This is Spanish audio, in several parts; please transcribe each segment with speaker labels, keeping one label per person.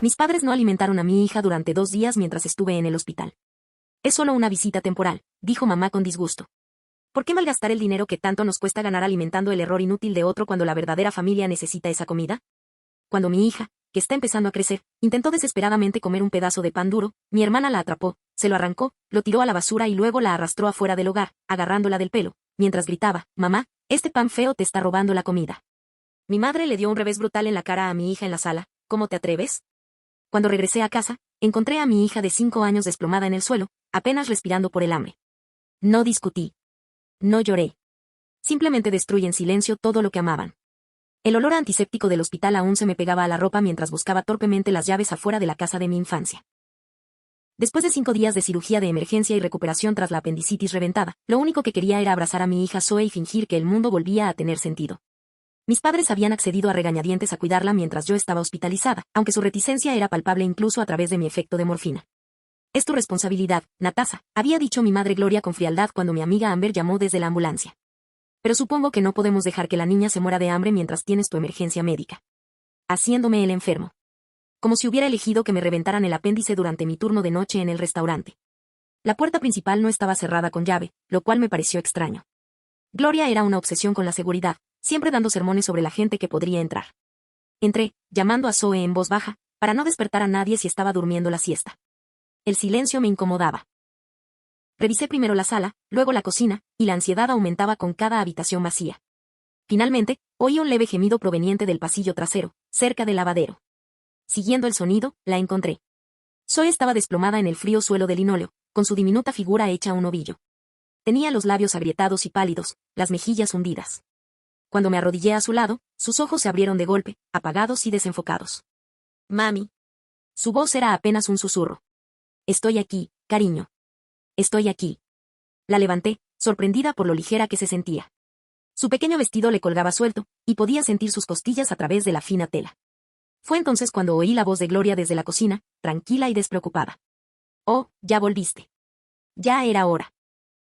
Speaker 1: Mis padres no alimentaron a mi hija durante 2 días mientras estuve en el hospital. Es solo una visita temporal, dijo mamá con disgusto. ¿Por qué malgastar el dinero que tanto nos cuesta ganar alimentando el error inútil de otro cuando la verdadera familia necesita esa comida? Cuando mi hija, que está empezando a crecer, intentó desesperadamente comer un pedazo de pan duro, mi hermana la atrapó, se lo arrancó, lo tiró a la basura y luego la arrastró afuera del hogar, agarrándola del pelo, mientras gritaba, «Mamá, este pan feo te está robando la comida». Mi madre le dio un revés brutal en la cara a mi hija en la sala. «¿Cómo te atreves?». Cuando regresé a casa, encontré a mi hija de 5 años desplomada en el suelo, apenas respirando por el hambre. No discutí. No lloré. Simplemente destruí en silencio todo lo que amaban. El olor antiséptico del hospital aún se me pegaba a la ropa mientras buscaba torpemente las llaves afuera de la casa de mi infancia. Después de 5 días de cirugía de emergencia y recuperación tras la apendicitis reventada, lo único que quería era abrazar a mi hija Zoe y fingir que el mundo volvía a tener sentido. Mis padres habían accedido a regañadientes a cuidarla mientras yo estaba hospitalizada, aunque su reticencia era palpable incluso a través de mi efecto de morfina. «Es tu responsabilidad, Natasha», había dicho mi madre Gloria con frialdad cuando mi amiga Amber llamó desde la ambulancia. «Pero supongo que no podemos dejar que la niña se muera de hambre mientras tienes tu emergencia médica». Haciéndome el enfermo. Como si hubiera elegido que me reventaran el apéndice durante mi turno de noche en el restaurante. La puerta principal no estaba cerrada con llave, lo cual me pareció extraño. Gloria era una obsesión con la seguridad, siempre dando sermones sobre la gente que podría entrar. Entré, llamando a Zoe en voz baja, para no despertar a nadie si estaba durmiendo la siesta. El silencio me incomodaba. Revisé primero la sala, luego la cocina, y la ansiedad aumentaba con cada habitación vacía. Finalmente, oí un leve gemido proveniente del pasillo trasero, cerca del lavadero. Siguiendo el sonido, la encontré. Zoe estaba desplomada en el frío suelo de linóleo, con su diminuta figura hecha un ovillo. Tenía los labios agrietados y pálidos, las mejillas hundidas. Cuando me arrodillé a su lado, sus ojos se abrieron de golpe, apagados y desenfocados. «Mami». Su voz era apenas un susurro. «Estoy aquí, cariño. Estoy aquí». La levanté, sorprendida por lo ligera que se sentía. Su pequeño vestido le colgaba suelto, y podía sentir sus costillas a través de la fina tela. Fue entonces cuando oí la voz de Gloria desde la cocina, tranquila y despreocupada. «Oh, ya volviste. Ya era hora.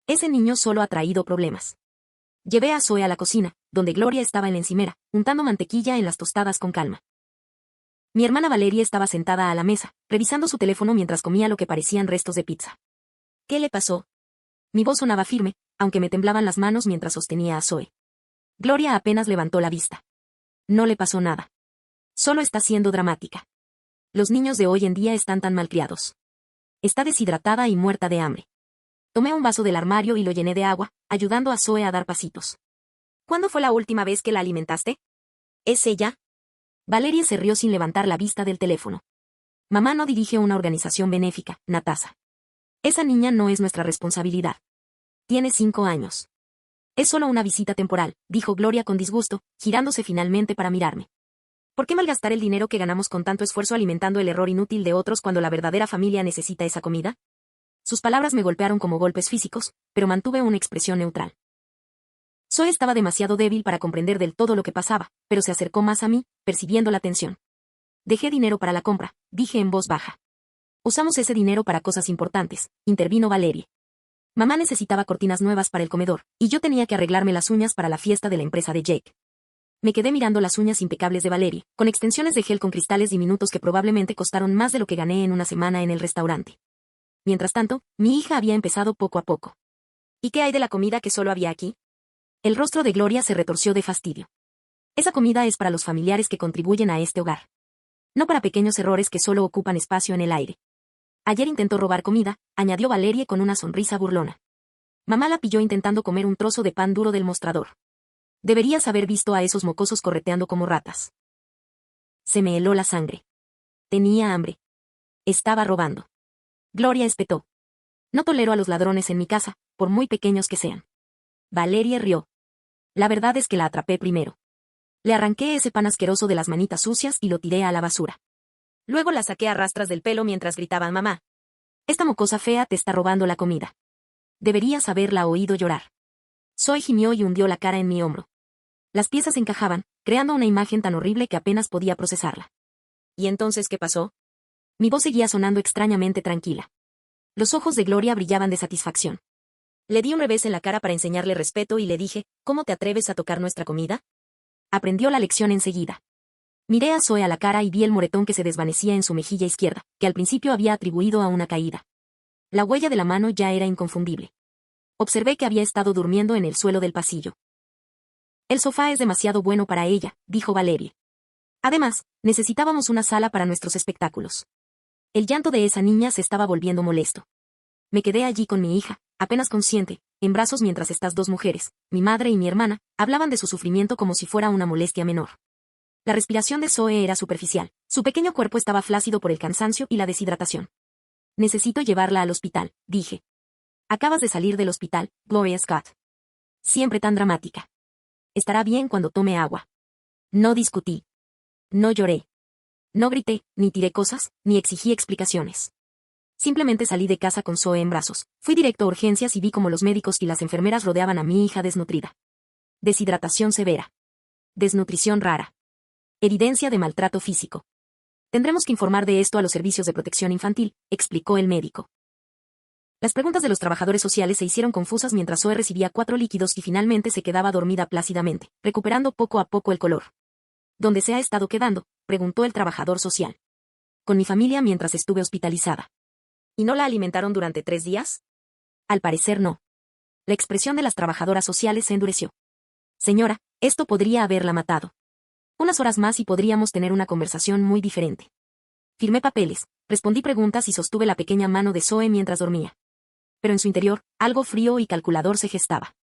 Speaker 1: Ese niño solo ha traído problemas». Llevé a Zoe a la cocina, donde Gloria estaba en la encimera, untando mantequilla en las tostadas con calma. Mi hermana Valeria estaba sentada a la mesa, revisando su teléfono mientras comía lo que parecían restos de pizza. «¿Qué le pasó?». Mi voz sonaba firme, aunque me temblaban las manos mientras sostenía a Zoe. Gloria apenas levantó la vista. «No le pasó nada. Solo está siendo dramática. Los niños de hoy en día están tan malcriados. Está deshidratada y muerta de hambre». Tomé un vaso del armario y lo llené de agua, ayudando a Zoe a dar pasitos. «¿Cuándo fue la última vez que la alimentaste?». «¿Es ella?». Valeria se rió sin levantar la vista del teléfono. «Mamá no dirige una organización benéfica, Natasha. Esa niña no es nuestra responsabilidad. Tiene 5 años. Es solo una visita temporal», dijo Gloria con disgusto, girándose finalmente para mirarme. «¿Por qué malgastar el dinero que ganamos con tanto esfuerzo alimentando el error inútil de otros cuando la verdadera familia necesita esa comida?». Sus palabras me golpearon como golpes físicos, pero mantuve una expresión neutral. Zoe estaba demasiado débil para comprender del todo lo que pasaba, pero se acercó más a mí, percibiendo la tensión. «Dejé dinero para la compra», dije en voz baja. «Usamos ese dinero para cosas importantes», intervino Valerie. «Mamá necesitaba cortinas nuevas para el comedor, y yo tenía que arreglarme las uñas para la fiesta de la empresa de Jake». Me quedé mirando las uñas impecables de Valerie, con extensiones de gel con cristales diminutos que probablemente costaron más de lo que gané en una semana en el restaurante. Mientras tanto, mi hija había empezado poco a poco. «¿Y qué hay de la comida que solo había aquí?». El rostro de Gloria se retorció de fastidio. «Esa comida es para los familiares que contribuyen a este hogar. No para pequeños errores que solo ocupan espacio en el aire». «Ayer intentó robar comida», añadió Valerie con una sonrisa burlona. «Mamá la pilló intentando comer un trozo de pan duro del mostrador. Deberías haber visto a esos mocosos correteando como ratas». Se me heló la sangre. Tenía hambre. Estaba robando. Gloria espetó. «No tolero a los ladrones en mi casa, por muy pequeños que sean». Valerie rió. «La verdad es que la atrapé primero. Le arranqué ese pan asqueroso de las manitas sucias y lo tiré a la basura. Luego la saqué a rastras del pelo mientras gritaban mamá. Esta mocosa fea te está robando la comida. Deberías haberla oído llorar». Zoe gimió y hundió la cara en mi hombro. Las piezas encajaban, creando una imagen tan horrible que apenas podía procesarla. «¿Y entonces qué pasó?». Mi voz seguía sonando extrañamente tranquila. Los ojos de Gloria brillaban de satisfacción. Le di un revés en la cara para enseñarle respeto y le dije, «¿Cómo te atreves a tocar nuestra comida?». Aprendió la lección enseguida. Miré a Zoe a la cara y vi el moretón que se desvanecía en su mejilla izquierda, que al principio había atribuido a una caída. La huella de la mano ya era inconfundible. Observé que había estado durmiendo en el suelo del pasillo. El sofá es demasiado bueno para ella, dijo Valerie. Además, necesitábamos una sala para nuestros espectáculos. El llanto de esa niña se estaba volviendo molesto. Me quedé allí con mi hija, apenas consciente, en brazos mientras estas dos mujeres, mi madre y mi hermana, hablaban de su sufrimiento como si fuera una molestia menor. La respiración de Zoe era superficial, su pequeño cuerpo estaba flácido por el cansancio y la deshidratación. Necesito llevarla al hospital, dije. Acabas de salir del hospital, Gloria Scott. Siempre tan dramática. Estará bien cuando tome agua. No discutí. No lloré. No grité, ni tiré cosas, ni exigí explicaciones. Simplemente salí de casa con Zoe en brazos, fui directo a urgencias y vi cómo los médicos y las enfermeras rodeaban a mi hija desnutrida. Deshidratación severa. Desnutrición rara. Evidencia de maltrato físico. Tendremos que informar de esto a los servicios de protección infantil, explicó el médico. Las preguntas de los trabajadores sociales se hicieron confusas mientras Zoe recibía 4 líquidos y finalmente se quedaba dormida plácidamente, recuperando poco a poco el color. ¿Dónde se ha estado quedando?, preguntó el trabajador social. Con mi familia mientras estuve hospitalizada. ¿Y no la alimentaron durante 3 días? Al parecer no. La expresión de las trabajadoras sociales se endureció. Señora, esto podría haberla matado. Unas horas más y podríamos tener una conversación muy diferente. Firmé papeles, respondí preguntas y sostuve la pequeña mano de Zoe mientras dormía. Pero en su interior, algo frío y calculador se gestaba.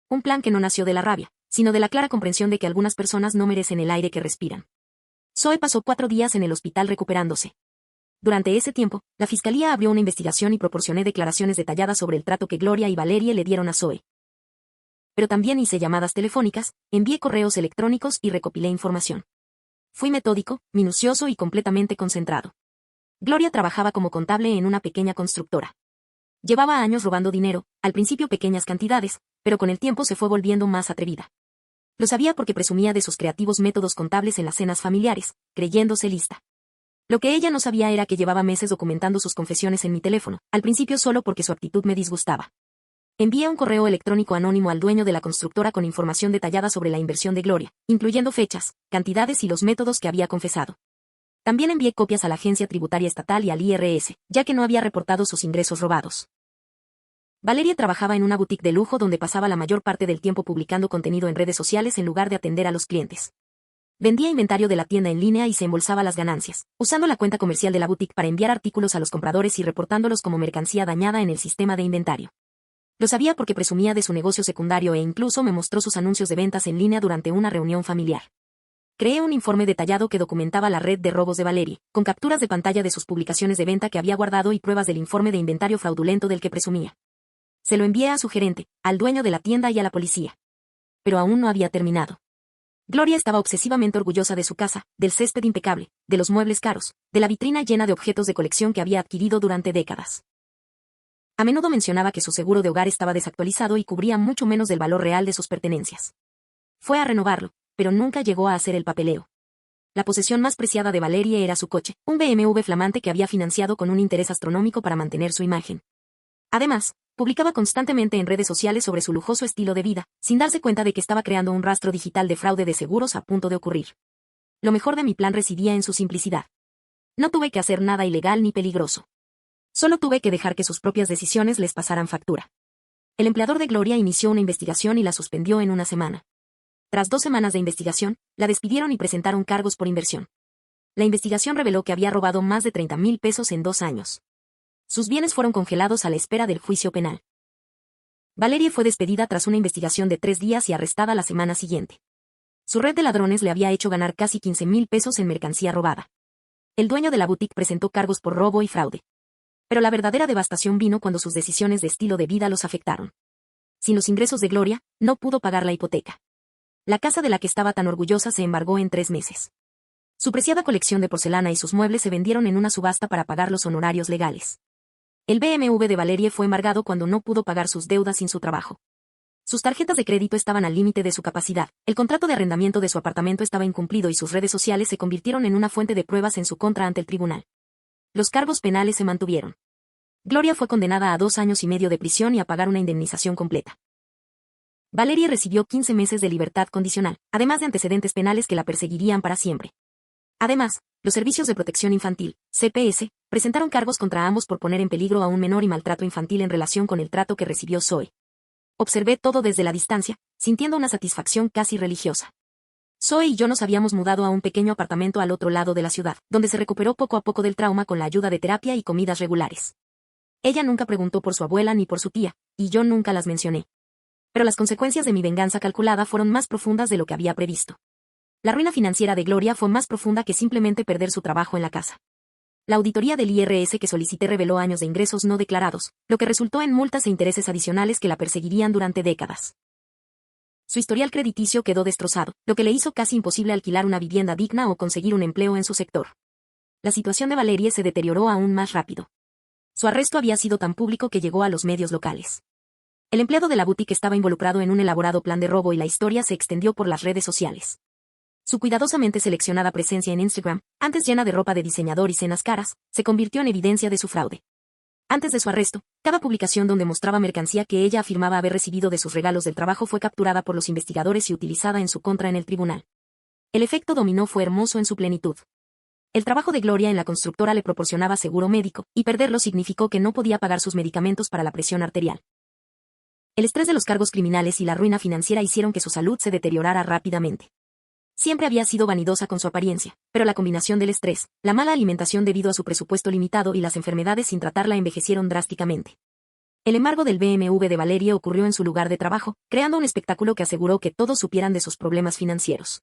Speaker 1: Un plan que no nació de la rabia, sino de la clara comprensión de que algunas personas no merecen el aire que respiran. Zoe pasó 4 días en el hospital recuperándose. Durante ese tiempo, la fiscalía abrió una investigación y proporcioné declaraciones detalladas sobre el trato que Gloria y Valerie le dieron a Zoe. Pero también hice llamadas telefónicas, envié correos electrónicos y recopilé información. Fui metódico, minucioso y completamente concentrado. Gloria trabajaba como contable en una pequeña constructora. Llevaba años robando dinero, al principio pequeñas cantidades, pero con el tiempo se fue volviendo más atrevida. Lo sabía porque presumía de sus creativos métodos contables en las cenas familiares, creyéndose lista. Lo que ella no sabía era que llevaba meses documentando sus confesiones en mi teléfono, al principio solo porque su actitud me disgustaba. Envié un correo electrónico anónimo al dueño de la constructora con información detallada sobre la inversión de Gloria, incluyendo fechas, cantidades y los métodos que había confesado. También envié copias a la Agencia Tributaria Estatal y al IRS, ya que no había reportado sus ingresos robados. Valeria trabajaba en una boutique de lujo donde pasaba la mayor parte del tiempo publicando contenido en redes sociales en lugar de atender a los clientes. Vendía inventario de la tienda en línea y se embolsaba las ganancias, usando la cuenta comercial de la boutique para enviar artículos a los compradores y reportándolos como mercancía dañada en el sistema de inventario. Lo sabía porque presumía de su negocio secundario e incluso me mostró sus anuncios de ventas en línea durante una reunión familiar. Creé un informe detallado que documentaba la red de robos de Valerie, con capturas de pantalla de sus publicaciones de venta que había guardado y pruebas del informe de inventario fraudulento del que presumía. Se lo envié a su gerente, al dueño de la tienda y a la policía. Pero aún no había terminado. Gloria estaba obsesivamente orgullosa de su casa, del césped impecable, de los muebles caros, de la vitrina llena de objetos de colección que había adquirido durante décadas. A menudo mencionaba que su seguro de hogar estaba desactualizado y cubría mucho menos del valor real de sus pertenencias. Fue a renovarlo, pero nunca llegó a hacer el papeleo. La posesión más preciada de Valerie era su coche, un BMW flamante que había financiado con un interés astronómico para mantener su imagen. Además, publicaba constantemente en redes sociales sobre su lujoso estilo de vida, sin darse cuenta de que estaba creando un rastro digital de fraude de seguros a punto de ocurrir. Lo mejor de mi plan residía en su simplicidad. No tuve que hacer nada ilegal ni peligroso. Solo tuve que dejar que sus propias decisiones les pasaran factura. El empleador de Gloria inició una investigación y la suspendió en una semana. Tras 2 semanas de investigación, la despidieron y presentaron cargos por inversión. La investigación reveló que había robado más de 30,000 pesos en 2 años. Sus bienes fueron congelados a la espera del juicio penal. Valerie fue despedida tras una investigación de 3 días y arrestada la semana siguiente. Su red de ladrones le había hecho ganar casi 15,000 pesos en mercancía robada. El dueño de la boutique presentó cargos por robo y fraude. Pero la verdadera devastación vino cuando sus decisiones de estilo de vida los afectaron. Sin los ingresos de Gloria, no pudo pagar la hipoteca. La casa de la que estaba tan orgullosa se embargó en 3 meses. Su preciada colección de porcelana y sus muebles se vendieron en una subasta para pagar los honorarios legales. El BMW de Valerie fue embargado cuando no pudo pagar sus deudas sin su trabajo. Sus tarjetas de crédito estaban al límite de su capacidad, el contrato de arrendamiento de su apartamento estaba incumplido y sus redes sociales se convirtieron en una fuente de pruebas en su contra ante el tribunal. Los cargos penales se mantuvieron. Gloria fue condenada a 2 años y medio de prisión y a pagar una indemnización completa. Valerie recibió 15 meses de libertad condicional, además de antecedentes penales que la perseguirían para siempre. Además, los Servicios de Protección Infantil, CPS, presentaron cargos contra ambos por poner en peligro a un menor y maltrato infantil en relación con el trato que recibió Zoe. Observé todo desde la distancia, sintiendo una satisfacción casi religiosa. Zoe y yo nos habíamos mudado a un pequeño apartamento al otro lado de la ciudad, donde se recuperó poco a poco del trauma con la ayuda de terapia y comidas regulares. Ella nunca preguntó por su abuela ni por su tía, y yo nunca las mencioné. Pero las consecuencias de mi venganza calculada fueron más profundas de lo que había previsto. La ruina financiera de Gloria fue más profunda que simplemente perder su trabajo en la casa. La auditoría del IRS que solicité reveló años de ingresos no declarados, lo que resultó en multas e intereses adicionales que la perseguirían durante décadas. Su historial crediticio quedó destrozado, lo que le hizo casi imposible alquilar una vivienda digna o conseguir un empleo en su sector. La situación de Valerie se deterioró aún más rápido. Su arresto había sido tan público que llegó a los medios locales. El empleado de la boutique estaba involucrado en un elaborado plan de robo y la historia se extendió por las redes sociales. Su cuidadosamente seleccionada presencia en Instagram, antes llena de ropa de diseñador y cenas caras, se convirtió en evidencia de su fraude. Antes de su arresto, cada publicación donde mostraba mercancía que ella afirmaba haber recibido de sus regalos del trabajo fue capturada por los investigadores y utilizada en su contra en el tribunal. El efecto dominó fue hermoso en su plenitud. El trabajo de Gloria en la constructora le proporcionaba seguro médico, y perderlo significó que no podía pagar sus medicamentos para la presión arterial. El estrés de los cargos criminales y la ruina financiera hicieron que su salud se deteriorara rápidamente. Siempre había sido vanidosa con su apariencia, pero la combinación del estrés, la mala alimentación debido a su presupuesto limitado y las enfermedades sin tratarla envejecieron drásticamente. El embargo del BMW de Valerie ocurrió en su lugar de trabajo, creando un espectáculo que aseguró que todos supieran de sus problemas financieros.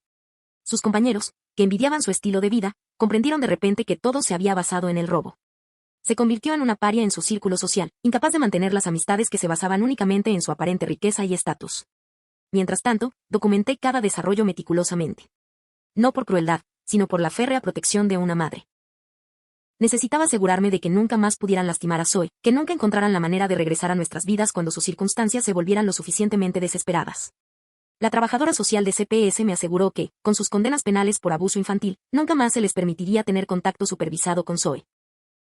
Speaker 1: Sus compañeros, que envidiaban su estilo de vida, comprendieron de repente que todo se había basado en el robo. Se convirtió en una paria en su círculo social, incapaz de mantener las amistades que se basaban únicamente en su aparente riqueza y estatus. Mientras tanto, documenté cada desarrollo meticulosamente. No por crueldad, sino por la férrea protección de una madre. Necesitaba asegurarme de que nunca más pudieran lastimar a Zoe, que nunca encontraran la manera de regresar a nuestras vidas cuando sus circunstancias se volvieran lo suficientemente desesperadas. La trabajadora social de CPS me aseguró que, con sus condenas penales por abuso infantil, nunca más se les permitiría tener contacto supervisado con Zoe.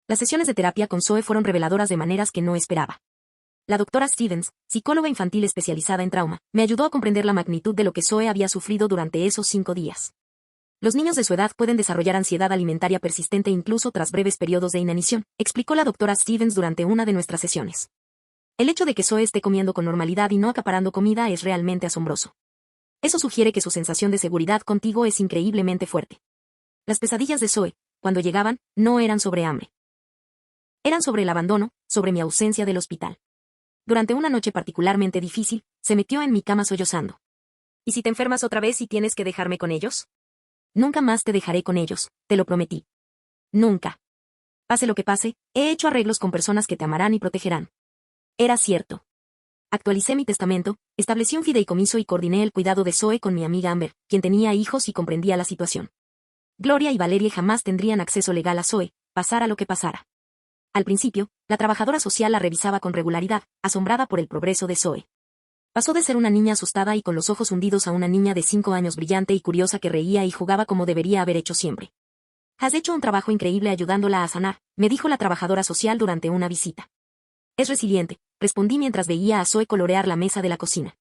Speaker 1: Las sesiones de terapia con Zoe fueron reveladoras de maneras que no esperaba. La doctora Stevens, psicóloga infantil especializada en trauma, me ayudó a comprender la magnitud de lo que Zoe había sufrido durante esos 5 días. Los niños de su edad pueden desarrollar ansiedad alimentaria persistente incluso tras breves periodos de inanición, explicó la doctora Stevens durante una de nuestras sesiones. El hecho de que Zoe esté comiendo con normalidad y no acaparando comida es realmente asombroso. Eso sugiere que su sensación de seguridad contigo es increíblemente fuerte. Las pesadillas de Zoe, cuando llegaban, no eran sobre hambre. Eran sobre el abandono, sobre mi ausencia del hospital. Durante una noche particularmente difícil, se metió en mi cama sollozando. ¿Y si te enfermas otra vez y tienes que dejarme con ellos? Nunca más te dejaré con ellos, te lo prometí. Nunca. Pase lo que pase, he hecho arreglos con personas que te amarán y protegerán. Era cierto. Actualicé mi testamento, establecí un fideicomiso y coordiné el cuidado de Zoe con mi amiga Amber, quien tenía hijos y comprendía la situación. Gloria y Valerie jamás tendrían acceso legal a Zoe, pasara lo que pasara. Al principio, la trabajadora social la revisaba con regularidad, asombrada por el progreso de Zoe. Pasó de ser una niña asustada y con los ojos hundidos a una niña de 5 años brillante y curiosa que reía y jugaba como debería haber hecho siempre. Has hecho un trabajo increíble ayudándola a sanar, me dijo la trabajadora social durante una visita. Es resiliente, respondí mientras veía a Zoe colorear la mesa de la cocina.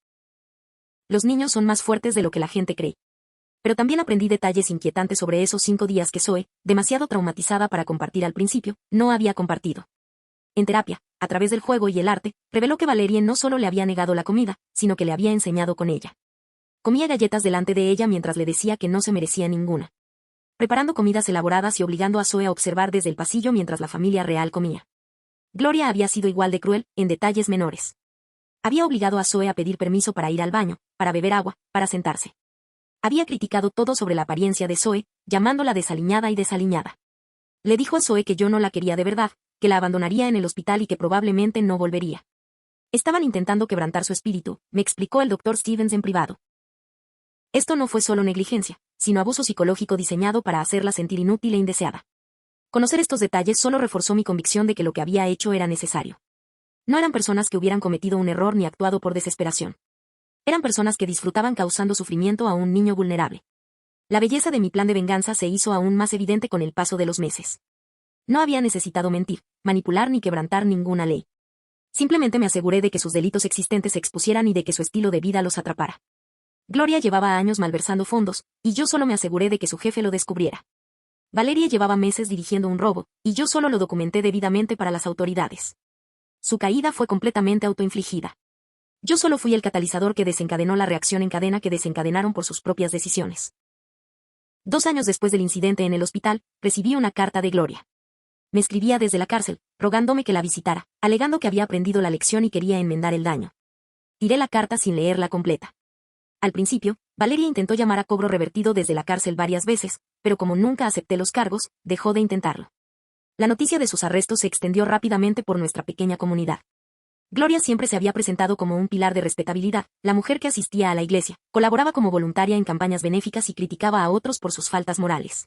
Speaker 1: Los niños son más fuertes de lo que la gente cree. Pero también aprendí detalles inquietantes sobre esos 5 días que Zoe, demasiado traumatizada para compartir al principio, no había compartido. En terapia, a través del juego y el arte, reveló que Valerie no solo le había negado la comida, sino que le había enseñado con ella. Comía galletas delante de ella mientras le decía que no se merecía ninguna. Preparando comidas elaboradas y obligando a Zoe a observar desde el pasillo mientras la familia real comía. Gloria había sido igual de cruel, en detalles menores. Había obligado a Zoe a pedir permiso para ir al baño, para beber agua, para sentarse. Había criticado todo sobre la apariencia de Zoe, llamándola desaliñada y desaliñada. Le dijo a Zoe que yo no la quería de verdad, que la abandonaría en el hospital y que probablemente no volvería. Estaban intentando quebrantar su espíritu, me explicó el Dr. Stevens en privado. Esto no fue solo negligencia, sino abuso psicológico diseñado para hacerla sentir inútil e indeseada. Conocer estos detalles solo reforzó mi convicción de que lo que había hecho era necesario. No eran personas que hubieran cometido un error ni actuado por desesperación. Eran personas que disfrutaban causando sufrimiento a un niño vulnerable. La belleza de mi plan de venganza se hizo aún más evidente con el paso de los meses. No había necesitado mentir, manipular ni quebrantar ninguna ley. Simplemente me aseguré de que sus delitos existentes se expusieran y de que su estilo de vida los atrapara. Gloria llevaba años malversando fondos, y yo solo me aseguré de que su jefe lo descubriera. Valeria llevaba meses dirigiendo un robo, y yo solo lo documenté debidamente para las autoridades. Su caída fue completamente autoinfligida. Yo solo fui el catalizador que desencadenó la reacción en cadena que desencadenaron por sus propias decisiones. 2 años después del incidente en el hospital, recibí una carta de Gloria. Me escribía desde la cárcel, rogándome que la visitara, alegando que había aprendido la lección y quería enmendar el daño. Tiré la carta sin leerla completa. Al principio, Valeria intentó llamar a cobro revertido desde la cárcel varias veces, pero como nunca acepté los cargos, dejó de intentarlo. La noticia de sus arrestos se extendió rápidamente por nuestra pequeña comunidad. Gloria siempre se había presentado como un pilar de respetabilidad, la mujer que asistía a la iglesia, colaboraba como voluntaria en campañas benéficas y criticaba a otros por sus faltas morales.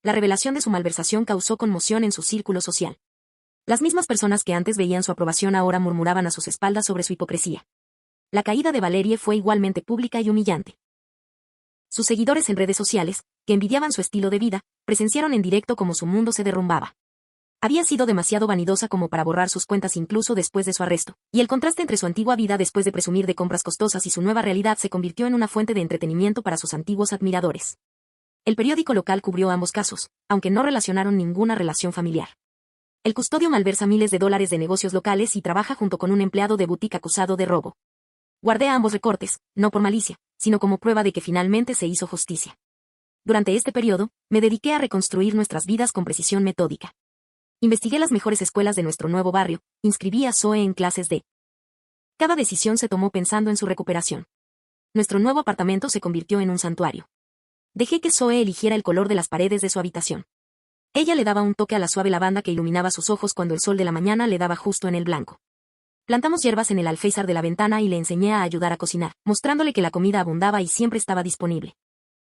Speaker 1: La revelación de su malversación causó conmoción en su círculo social. Las mismas personas que antes veían su aprobación ahora murmuraban a sus espaldas sobre su hipocresía. La caída de Valerie fue igualmente pública y humillante. Sus seguidores en redes sociales, que envidiaban su estilo de vida, presenciaron en directo cómo su mundo se derrumbaba. Había sido demasiado vanidosa como para borrar sus cuentas incluso después de su arresto, y el contraste entre su antigua vida después de presumir de compras costosas y su nueva realidad se convirtió en una fuente de entretenimiento para sus antiguos admiradores. El periódico local cubrió ambos casos, aunque no relacionaron ninguna relación familiar. El custodio malversa miles de dólares de negocios locales y trabaja junto con un empleado de boutique acusado de robo. Guardé ambos recortes, no por malicia, sino como prueba de que finalmente se hizo justicia. Durante este periodo, me dediqué a reconstruir nuestras vidas con precisión metódica. Investigué las mejores escuelas de nuestro nuevo barrio, inscribí a Zoe en clases de. Cada decisión se tomó pensando en su recuperación. Nuestro nuevo apartamento se convirtió en un santuario. Dejé que Zoe eligiera el color de las paredes de su habitación. Ella le daba un toque a la suave lavanda que iluminaba sus ojos cuando el sol de la mañana le daba justo en el blanco. Plantamos hierbas en el alféizar de la ventana y le enseñé a ayudar a cocinar, mostrándole que la comida abundaba y siempre estaba disponible.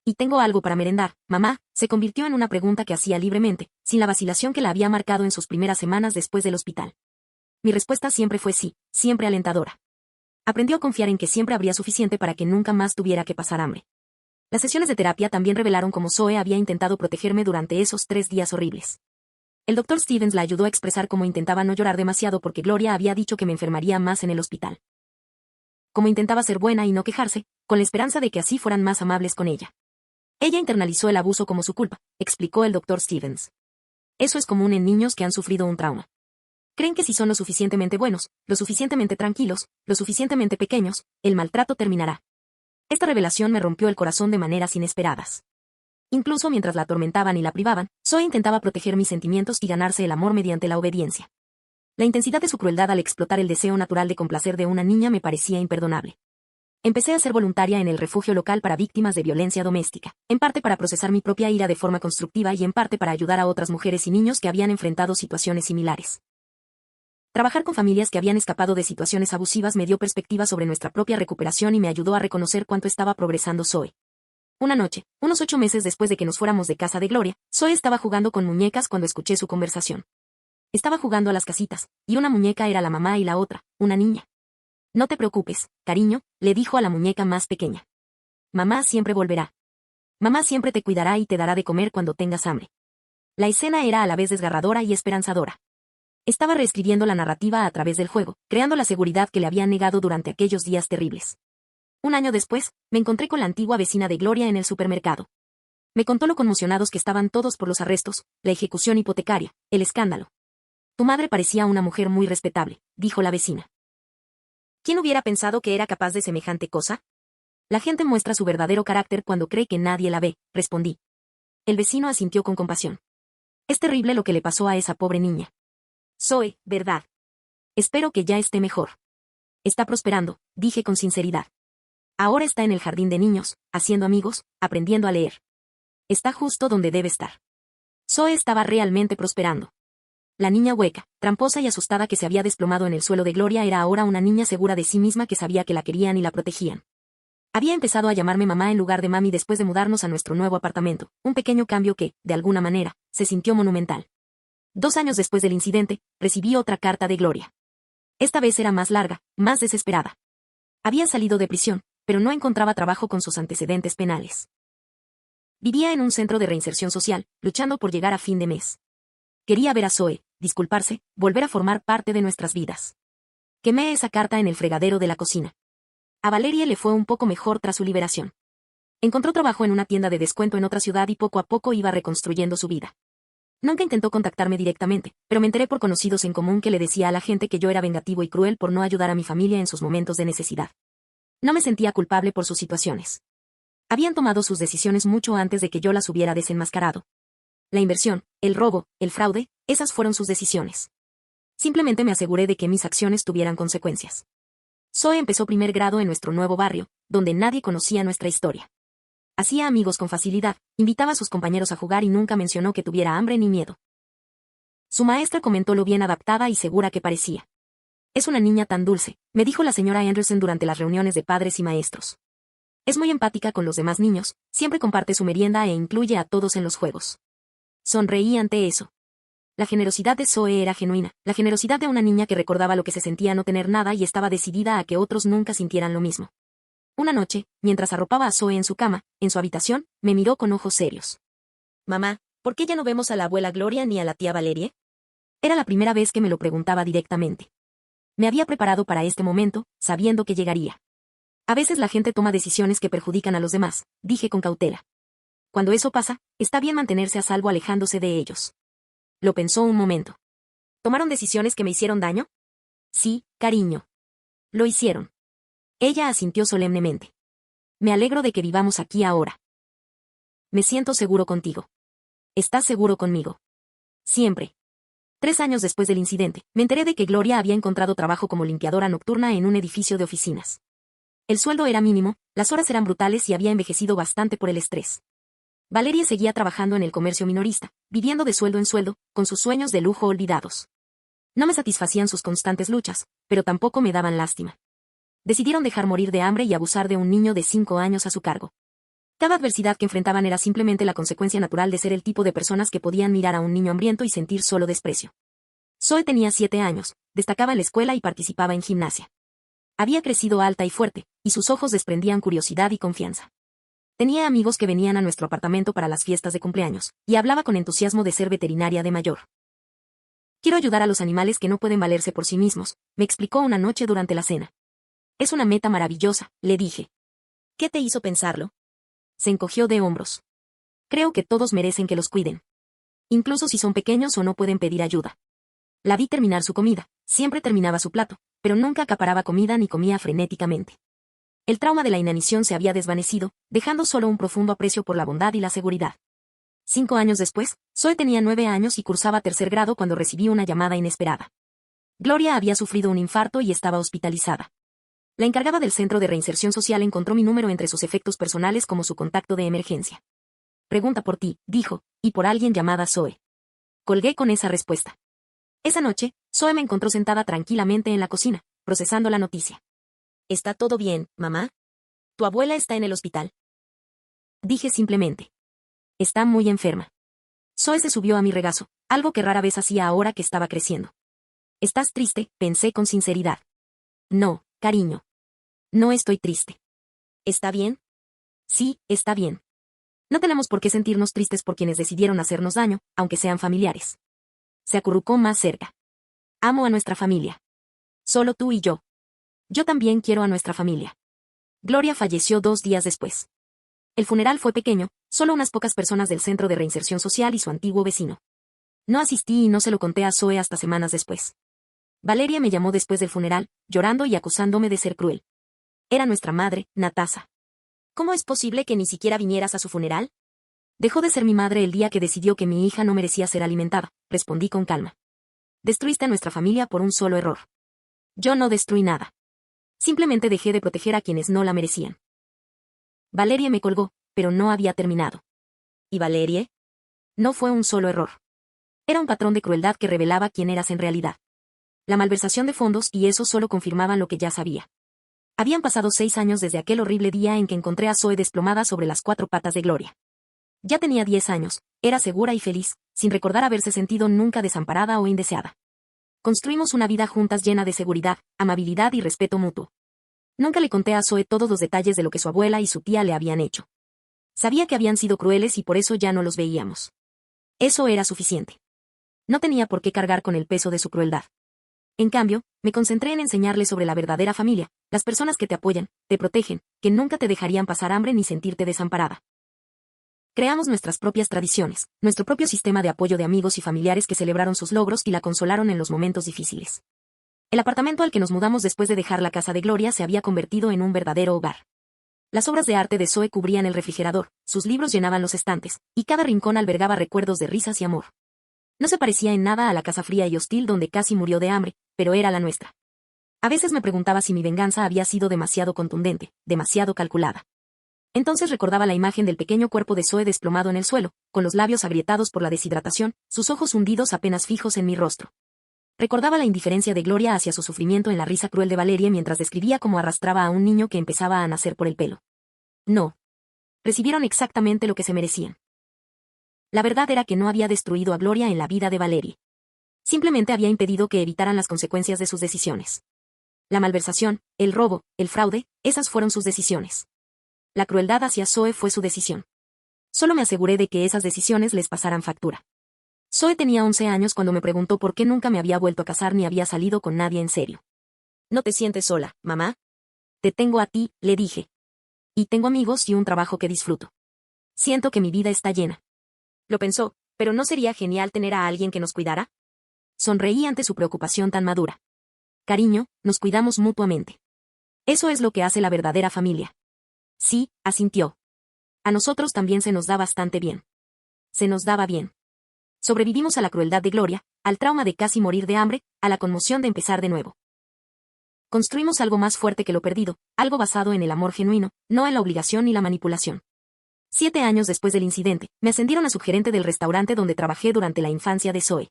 Speaker 1: ¿Y tengo algo para merendar, mamá?, se convirtió en una pregunta que hacía libremente, sin la vacilación que la había marcado en sus primeras semanas después del hospital. Mi respuesta siempre fue sí, siempre alentadora. Aprendió a confiar en que siempre habría suficiente para que nunca más tuviera que pasar hambre. Las sesiones de terapia también revelaron cómo Zoe había intentado protegerme durante esos 3 días horribles. El Dr. Stevens la ayudó a expresar cómo intentaba no llorar demasiado porque Gloria había dicho que me enfermaría más en el hospital. Cómo intentaba ser buena y no quejarse, con la esperanza de que así fueran más amables con ella. Ella internalizó el abuso como su culpa, explicó el Dr. Stevens. Eso es común en niños que han sufrido un trauma. Creen que si son lo suficientemente buenos, lo suficientemente tranquilos, lo suficientemente pequeños, el maltrato terminará. Esta revelación me rompió el corazón de maneras inesperadas. Incluso mientras la atormentaban y la privaban, Zoe intentaba proteger mis sentimientos y ganarse el amor mediante la obediencia. La intensidad de su crueldad al explotar el deseo natural de complacer de una niña me parecía imperdonable. Empecé a ser voluntaria en el refugio local para víctimas de violencia doméstica, en parte para procesar mi propia ira de forma constructiva y en parte para ayudar a otras mujeres y niños que habían enfrentado situaciones similares. Trabajar con familias que habían escapado de situaciones abusivas me dio perspectiva sobre nuestra propia recuperación y me ayudó a reconocer cuánto estaba progresando Zoe. Una noche, unos 8 meses después de que nos fuéramos de casa de Gloria, Zoe estaba jugando con muñecas cuando escuché su conversación. Estaba jugando a las casitas, y una muñeca era la mamá y la otra, una niña. No te preocupes, cariño, le dijo a la muñeca más pequeña. Mamá siempre volverá. Mamá siempre te cuidará y te dará de comer cuando tengas hambre. La escena era a la vez desgarradora y esperanzadora. Estaba reescribiendo la narrativa a través del juego, creando la seguridad que le habían negado durante aquellos días terribles. Un año después, me encontré con la antigua vecina de Gloria en el supermercado. Me contó lo conmocionados que estaban todos por los arrestos, la ejecución hipotecaria, el escándalo. Tu madre parecía una mujer muy respetable, dijo la vecina. ¿Quién hubiera pensado que era capaz de semejante cosa? La gente muestra su verdadero carácter cuando cree que nadie la ve, respondí. El vecino asintió con compasión. Es terrible lo que le pasó a esa pobre niña. Zoe, ¿verdad? Espero que ya esté mejor. Está prosperando, dije con sinceridad. Ahora está en el jardín de niños, haciendo amigos, aprendiendo a leer. Está justo donde debe estar. Zoe estaba realmente prosperando. La niña hueca, tramposa y asustada que se había desplomado en el suelo de Gloria era ahora una niña segura de sí misma que sabía que la querían y la protegían. Había empezado a llamarme mamá en lugar de mami después de mudarnos a nuestro nuevo apartamento, un pequeño cambio que, de alguna manera, se sintió monumental. 2 años después del incidente, recibí otra carta de Gloria. Esta vez era más larga, más desesperada. Había salido de prisión, pero no encontraba trabajo con sus antecedentes penales. Vivía en un centro de reinserción social, luchando por llegar a fin de mes. Quería ver a Zoe, disculparse, volver a formar parte de nuestras vidas. Quemé esa carta en el fregadero de la cocina. A Valerie le fue un poco mejor tras su liberación. Encontró trabajo en una tienda de descuento en otra ciudad y poco a poco iba reconstruyendo su vida. Nunca intentó contactarme directamente, pero me enteré por conocidos en común que le decía a la gente que yo era vengativo y cruel por no ayudar a mi familia en sus momentos de necesidad. No me sentía culpable por sus situaciones. Habían tomado sus decisiones mucho antes de que yo las hubiera desenmascarado. La inversión, el robo, el fraude, esas fueron sus decisiones. Simplemente me aseguré de que mis acciones tuvieran consecuencias. Zoe empezó primer grado en nuestro nuevo barrio, donde nadie conocía nuestra historia. Hacía amigos con facilidad, invitaba a sus compañeros a jugar y nunca mencionó que tuviera hambre ni miedo. Su maestra comentó lo bien adaptada y segura que parecía. Es una niña tan dulce, me dijo la señora Anderson durante las reuniones de padres y maestros. Es muy empática con los demás niños, siempre comparte su merienda e incluye a todos en los juegos. Sonreí ante eso. La generosidad de Zoe era genuina, la generosidad de una niña que recordaba lo que se sentía no tener nada y estaba decidida a que otros nunca sintieran lo mismo. Una noche, mientras arropaba a Zoe en su cama, en su habitación, me miró con ojos serios. «Mamá, ¿por qué ya no vemos a la abuela Gloria ni a la tía Valerie?» Era la primera vez que me lo preguntaba directamente. Me había preparado para este momento, sabiendo que llegaría. A veces la gente toma decisiones que perjudican a los demás, dije con cautela. Cuando eso pasa, está bien mantenerse a salvo alejándose de ellos. Lo pensó un momento. ¿Tomaron decisiones que me hicieron daño? Sí, cariño. Lo hicieron. Ella asintió solemnemente. Me alegro de que vivamos aquí ahora. Me siento seguro contigo. ¿Estás seguro conmigo? Siempre. 3 años después del incidente, me enteré de que Gloria había encontrado trabajo como limpiadora nocturna en un edificio de oficinas. El sueldo era mínimo, las horas eran brutales y había envejecido bastante por el estrés. Valerie seguía trabajando en el comercio minorista, viviendo de sueldo en sueldo, con sus sueños de lujo olvidados. No me satisfacían sus constantes luchas, pero tampoco me daban lástima. Decidieron dejar morir de hambre y abusar de un niño de 5 años a su cargo. Cada adversidad que enfrentaban era simplemente la consecuencia natural de ser el tipo de personas que podían mirar a un niño hambriento y sentir solo desprecio. Zoe tenía 7 años, destacaba en la escuela y participaba en gimnasia. Había crecido alta y fuerte, y sus ojos desprendían curiosidad y confianza. Tenía amigos que venían a nuestro apartamento para las fiestas de cumpleaños, y hablaba con entusiasmo de ser veterinaria de mayor. Quiero ayudar a los animales que no pueden valerse por sí mismos, me explicó una noche durante la cena. Es una meta maravillosa, le dije. ¿Qué te hizo pensarlo? Se encogió de hombros. Creo que todos merecen que los cuiden. Incluso si son pequeños o no pueden pedir ayuda. La vi terminar su comida, siempre terminaba su plato, pero nunca acaparaba comida ni comía frenéticamente. El trauma de la inanición se había desvanecido, dejando solo un profundo aprecio por la bondad y la seguridad. 5 años después, Zoe tenía 9 años y cursaba 3er grado cuando recibí una llamada inesperada. Gloria había sufrido un infarto y estaba hospitalizada. La encargada del centro de reinserción social encontró mi número entre sus efectos personales como su contacto de emergencia. Pregunta por ti, dijo, y por alguien llamada Zoe. Colgué con esa respuesta. Esa noche, Zoe me encontró sentada tranquilamente en la cocina, procesando la noticia. ¿Está todo bien, mamá? ¿Tu abuela está en el hospital? Dije simplemente. Está muy enferma. Zoe se subió a mi regazo, algo que rara vez hacía ahora que estaba creciendo. ¿Estás triste?, pensé con sinceridad. No, cariño. No estoy triste. ¿Está bien? Sí, está bien. No tenemos por qué sentirnos tristes por quienes decidieron hacernos daño, aunque sean familiares. Se acurrucó más cerca. Amo a nuestra familia. Solo tú y yo. Yo también quiero a nuestra familia. Gloria falleció 2 días después. El funeral fue pequeño, solo unas pocas personas del centro de reinserción social y su antiguo vecino. No asistí y no se lo conté a Zoe hasta semanas después. Valeria me llamó después del funeral, llorando y acusándome de ser cruel. Era nuestra madre, Natasa. ¿Cómo es posible que ni siquiera vinieras a su funeral? Dejó de ser mi madre el día que decidió que mi hija no merecía ser alimentada, respondí con calma. Destruiste a nuestra familia por un solo error. Yo no destruí nada. Simplemente dejé de proteger a quienes no la merecían. Valeria me colgó, pero no había terminado. ¿Y Valerie? No fue un solo error. Era un patrón de crueldad que revelaba quién eras en realidad. La malversación de fondos y eso solo confirmaban lo que ya sabía. Habían pasado 6 años desde aquel horrible día en que encontré a Zoe desplomada sobre las 4 patas de Gloria. Ya tenía 10 años, era segura y feliz, sin recordar haberse sentido nunca desamparada o indeseada. Construimos una vida juntas llena de seguridad, amabilidad y respeto mutuo. Nunca le conté a Zoe todos los detalles de lo que su abuela y su tía le habían hecho. Sabía que habían sido crueles y por eso ya no los veíamos. Eso era suficiente. No tenía por qué cargar con el peso de su crueldad. En cambio, me concentré en enseñarle sobre la verdadera familia, las personas que te apoyan, te protegen, que nunca te dejarían pasar hambre ni sentirte desamparada. Creamos nuestras propias tradiciones, nuestro propio sistema de apoyo de amigos y familiares que celebraron sus logros y la consolaron en los momentos difíciles. El apartamento al que nos mudamos después de dejar la casa de Gloria se había convertido en un verdadero hogar. Las obras de arte de Zoe cubrían el refrigerador, sus libros llenaban los estantes, y cada rincón albergaba recuerdos de risas y amor. No se parecía en nada a la casa fría y hostil donde casi murió de hambre, pero era la nuestra. A veces me preguntaba si mi venganza había sido demasiado contundente, demasiado calculada. Entonces recordaba la imagen del pequeño cuerpo de Zoe desplomado en el suelo, con los labios agrietados por la deshidratación, sus ojos hundidos apenas fijos en mi rostro. Recordaba la indiferencia de Gloria hacia su sufrimiento en la risa cruel de Valeria mientras describía cómo arrastraba a un niño que empezaba a nacer por el pelo. No. Recibieron exactamente lo que se merecían. La verdad era que no había destruido a Gloria en la vida de Valeria. Simplemente había impedido que evitaran las consecuencias de sus decisiones. La malversación, el robo, el fraude, esas fueron sus decisiones. La crueldad hacia Zoe fue su decisión. Solo me aseguré de que esas decisiones les pasaran factura. Zoe tenía 11 años cuando me preguntó por qué nunca me había vuelto a casar ni había salido con nadie en serio. ¿No te sientes sola, mamá? Te tengo a ti, le dije. Y tengo amigos y un trabajo que disfruto. Siento que mi vida está llena. Lo pensó, pero ¿no sería genial tener a alguien que nos cuidara? Sonreí ante su preocupación tan madura. Cariño, nos cuidamos mutuamente. Eso es lo que hace la verdadera familia. Sí, asintió. A nosotros también se nos da bastante bien. Se nos daba bien. Sobrevivimos a la crueldad de Gloria, al trauma de casi morir de hambre, a la conmoción de empezar de nuevo. Construimos algo más fuerte que lo perdido, algo basado en el amor genuino, no en la obligación ni la manipulación. 7 años después del incidente, me ascendieron a subgerente del restaurante donde trabajé durante la infancia de Zoe.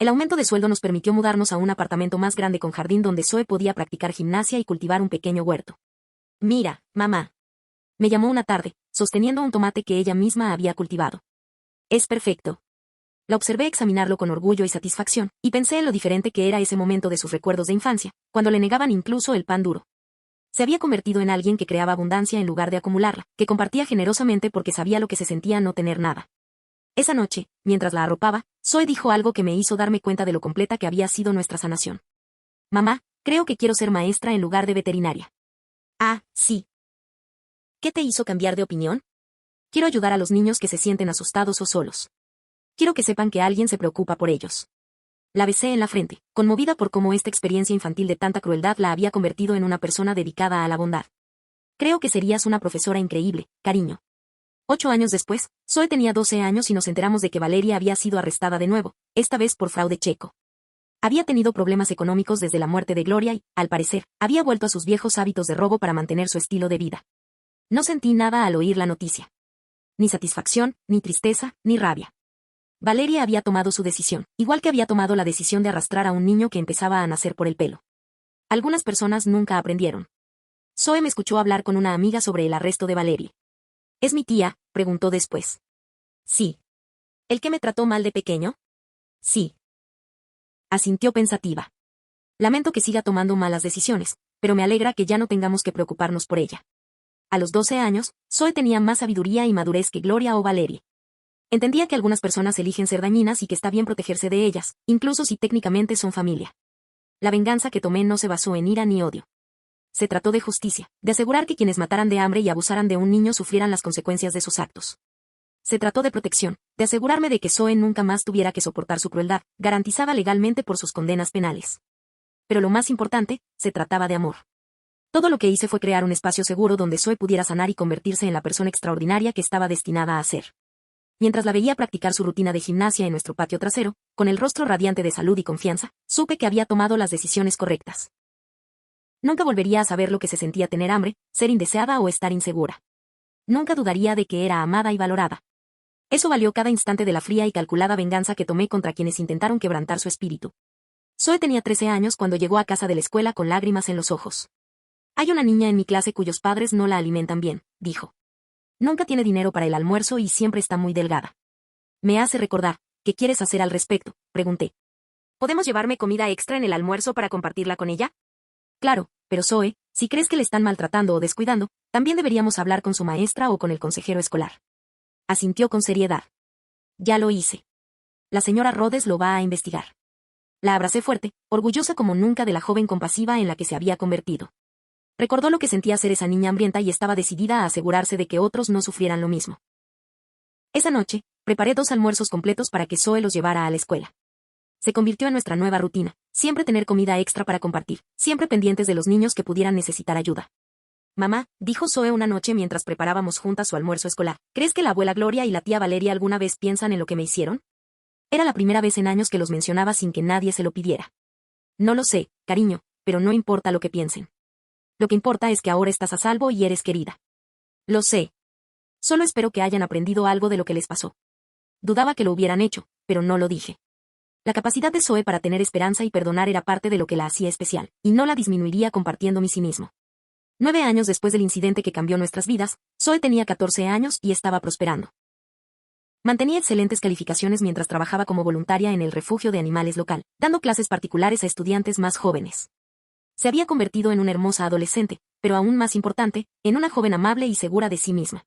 Speaker 1: El aumento de sueldo nos permitió mudarnos a un apartamento más grande con jardín donde Zoe podía practicar gimnasia y cultivar un pequeño huerto. Mira, mamá. Me llamó una tarde, sosteniendo un tomate que ella misma había cultivado. Es perfecto. La observé examinarlo con orgullo y satisfacción, y pensé en lo diferente que era ese momento de sus recuerdos de infancia, cuando le negaban incluso el pan duro. Se había convertido en alguien que creaba abundancia en lugar de acumularla, que compartía generosamente porque sabía lo que se sentía no tener nada. Esa noche, mientras la arropaba, Zoe dijo algo que me hizo darme cuenta de lo completa que había sido nuestra sanación. Mamá, creo que quiero ser maestra en lugar de veterinaria. Ah, sí. ¿Qué te hizo cambiar de opinión? Quiero ayudar a los niños que se sienten asustados o solos. Quiero que sepan que alguien se preocupa por ellos. La besé en la frente, conmovida por cómo esta experiencia infantil de tanta crueldad la había convertido en una persona dedicada a la bondad. Creo que serías una profesora increíble, cariño. 8 años después, Zoe tenía 12 años y nos enteramos de que Valeria había sido arrestada de nuevo, esta vez por fraude checo. Había tenido problemas económicos desde la muerte de Gloria y, al parecer, había vuelto a sus viejos hábitos de robo para mantener su estilo de vida. No sentí nada al oír la noticia. Ni satisfacción, ni tristeza, ni rabia. Valeria había tomado su decisión, igual que había tomado la decisión de arrastrar a un niño que empezaba a nacer por el pelo. Algunas personas nunca aprendieron. Zoe me escuchó hablar con una amiga sobre el arresto de Valeria. ¿Es mi tía?, preguntó después. Sí. ¿El que me trató mal de pequeño? Sí. Asintió pensativa. Lamento que siga tomando malas decisiones, pero me alegra que ya no tengamos que preocuparnos por ella. A los 12 años, Zoe tenía más sabiduría y madurez que Gloria o Valeria. Entendía que algunas personas eligen ser dañinas y que está bien protegerse de ellas, incluso si técnicamente son familia. La venganza que tomé no se basó en ira ni odio. Se trató de justicia, de asegurar que quienes mataran de hambre y abusaran de un niño sufrieran las consecuencias de sus actos. Se trató de protección, de asegurarme de que Zoe nunca más tuviera que soportar su crueldad, garantizada legalmente por sus condenas penales. Pero lo más importante, se trataba de amor. Todo lo que hice fue crear un espacio seguro donde Zoe pudiera sanar y convertirse en la persona extraordinaria que estaba destinada a ser. Mientras la veía practicar su rutina de gimnasia en nuestro patio trasero, con el rostro radiante de salud y confianza, supe que había tomado las decisiones correctas. Nunca volvería a saber lo que se sentía tener hambre, ser indeseada o estar insegura. Nunca dudaría de que era amada y valorada. Eso valió cada instante de la fría y calculada venganza que tomé contra quienes intentaron quebrantar su espíritu. Zoe tenía 13 años cuando llegó a casa de la escuela con lágrimas en los ojos. Hay una niña en mi clase cuyos padres no la alimentan bien, dijo. Nunca tiene dinero para el almuerzo y siempre está muy delgada. Me hace recordar, ¿qué quieres hacer al respecto?, pregunté. ¿Podemos llevarme comida extra en el almuerzo para compartirla con ella? Claro, pero Zoe, si crees que le están maltratando o descuidando, también deberíamos hablar con su maestra o con el consejero escolar. Asintió con seriedad. Ya lo hice. La señora Rhodes lo va a investigar. La abracé fuerte, orgullosa como nunca de la joven compasiva en la que se había convertido. Recordó lo que sentía ser esa niña hambrienta y estaba decidida a asegurarse de que otros no sufrieran lo mismo. Esa noche, preparé 2 almuerzos completos para que Zoe los llevara a la escuela. Se convirtió en nuestra nueva rutina, siempre tener comida extra para compartir, siempre pendientes de los niños que pudieran necesitar ayuda. Mamá, dijo Zoe una noche mientras preparábamos juntas su almuerzo escolar, ¿crees que la abuela Gloria y la tía Valeria alguna vez piensan en lo que me hicieron? Era la primera vez en años que los mencionaba sin que nadie se lo pidiera. No lo sé, cariño, pero no importa lo que piensen. Lo que importa es que ahora estás a salvo y eres querida. Lo sé. Solo espero que hayan aprendido algo de lo que les pasó. Dudaba que lo hubieran hecho, pero no lo dije. La capacidad de Zoe para tener esperanza y perdonar era parte de lo que la hacía especial, y no la disminuiría compartiendo mi cinismo. 9 años después del incidente que cambió nuestras vidas, Zoe tenía 14 años y estaba prosperando. Mantenía excelentes calificaciones mientras trabajaba como voluntaria en el refugio de animales local, dando clases particulares a estudiantes más jóvenes. Se había convertido en una hermosa adolescente, pero aún más importante, en una joven amable y segura de sí misma.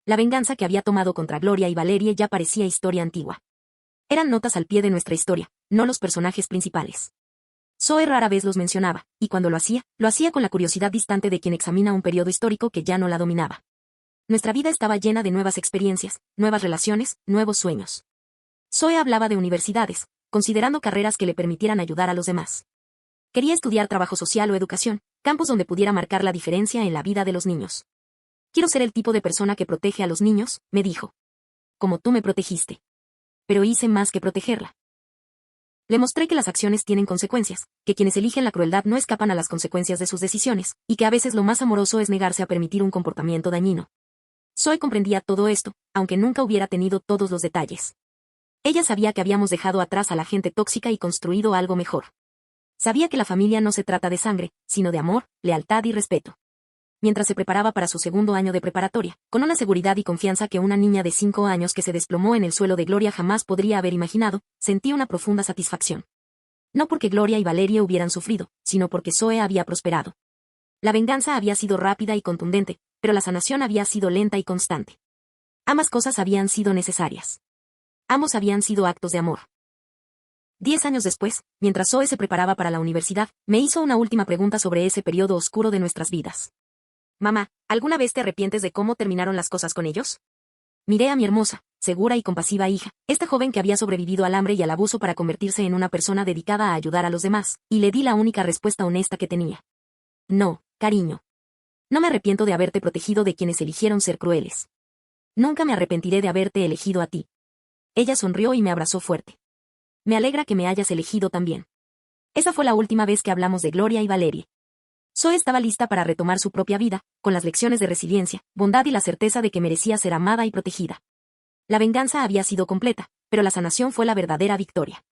Speaker 1: La venganza que había tomado contra Gloria y Valeria ya parecía historia antigua. Eran notas al pie de nuestra historia, no los personajes principales. Zoe rara vez los mencionaba, y cuando lo hacía con la curiosidad distante de quien examina un periodo histórico que ya no la dominaba. Nuestra vida estaba llena de nuevas experiencias, nuevas relaciones, nuevos sueños. Zoe hablaba de universidades, considerando carreras que le permitieran ayudar a los demás. Quería estudiar trabajo social o educación, campos donde pudiera marcar la diferencia en la vida de los niños. Quiero ser el tipo de persona que protege a los niños, me dijo. Como tú me protegiste. Pero hice más que protegerla. Le mostré que las acciones tienen consecuencias, que quienes eligen la crueldad no escapan a las consecuencias de sus decisiones, y que a veces lo más amoroso es negarse a permitir un comportamiento dañino. Zoe comprendía todo esto, aunque nunca hubiera tenido todos los detalles. Ella sabía que habíamos dejado atrás a la gente tóxica y construido algo mejor. Sabía que la familia no se trata de sangre, sino de amor, lealtad y respeto. Mientras se preparaba para su 2º año de preparatoria, con una seguridad y confianza que una niña de 5 años que se desplomó en el suelo de Gloria jamás podría haber imaginado, sentí una profunda satisfacción. No porque Gloria y Valeria hubieran sufrido, sino porque Zoe había prosperado. La venganza había sido rápida y contundente, pero la sanación había sido lenta y constante. Ambas cosas habían sido necesarias. Ambos habían sido actos de amor. 10 años después, mientras Zoe se preparaba para la universidad, me hizo una última pregunta sobre ese periodo oscuro de nuestras vidas. Mamá, ¿alguna vez te arrepientes de cómo terminaron las cosas con ellos? Miré a mi hermosa, segura y compasiva hija, esta joven que había sobrevivido al hambre y al abuso para convertirse en una persona dedicada a ayudar a los demás, y le di la única respuesta honesta que tenía. No, cariño. No me arrepiento de haberte protegido de quienes eligieron ser crueles. Nunca me arrepentiré de haberte elegido a ti. Ella sonrió y me abrazó fuerte. Me alegra que me hayas elegido también. Esa fue la última vez que hablamos de Gloria y Valeria. Zoe estaba lista para retomar su propia vida, con las lecciones de resiliencia, bondad y la certeza de que merecía ser amada y protegida. La venganza había sido completa, pero la sanación fue la verdadera victoria.